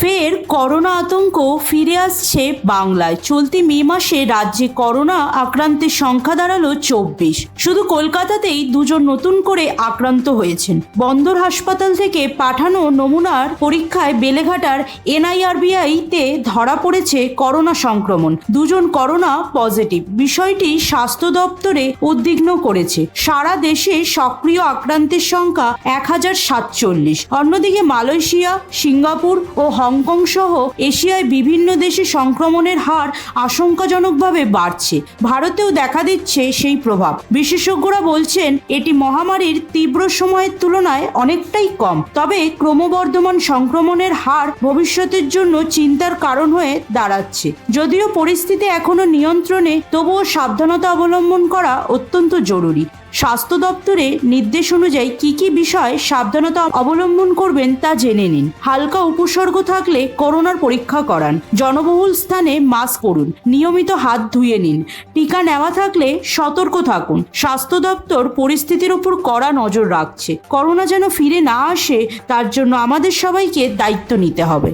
ফের করোনা আতঙ্ক ফিরে আসছে বাংলায়। চলতি মে মাসে রাজ্যে করোনা আক্রান্তের সংখ্যা দাঁড়ালো 24। শুধু কলকাতাতেই 2 জন নতুন করে আক্রান্ত হয়েছেন। বন্দর হাসপাতাল থেকে পাঠানো নমুনার পরীক্ষায় বেলেঘাটার NIRBI-তে ধরা পড়েছে করোনা সংক্রমণ। 2 জন করোনা পজিটিভ। বিষয়টি স্বাস্থ্য দপ্তরে উদ্বিগ্ন করেছে। সারা দেশে সক্রিয় আক্রান্তের সংখ্যা 1047। অন্যদিকে মালয়েশিয়া, সিঙ্গাপুর ও হংকং সহ এশিয়ায় বিভিন্ন দেশে সংক্রমণের হার আশঙ্কাজনকভাবে বাড়ছে। ভারতেও দেখা দিচ্ছে সেই প্রভাব। বিশেষজ্ঞরা বলছেন এটি মহামারীর তীব্র সময়ের তুলনায় অনেকটাই কম, তবে ক্রমবর্ধমান সংক্রমণের হার ভবিষ্যতের জন্য চিন্তার কারণ হয়ে দাঁড়াচ্ছে। যদিও পরিস্থিতি এখনো নিয়ন্ত্রণে, তবুও সাবধানতা অবলম্বন করা অত্যন্ত জরুরি। স্বাস্থ্য দপ্তরের নির্দেশ অনুযায়ী কি কি বিষয় সাবধানতা অবলম্বন করবেন তা জেনে নিন। হালকা উপসর্গ থাকলে করোনার পরীক্ষা করান। জনবহুল স্থানে মাস্ক পরুন। নিয়মিত হাত ধুয়ে নিন। টিকা নেওয়া থাকলে সতর্ক থাকুন। স্বাস্থ্য দপ্তর পরিস্থিতির উপর কড়া নজর রাখছে। করোনা যেন ফিরে না আসে, তার জন্য আমাদের সবাইকে দায়িত্ব নিতে হবে।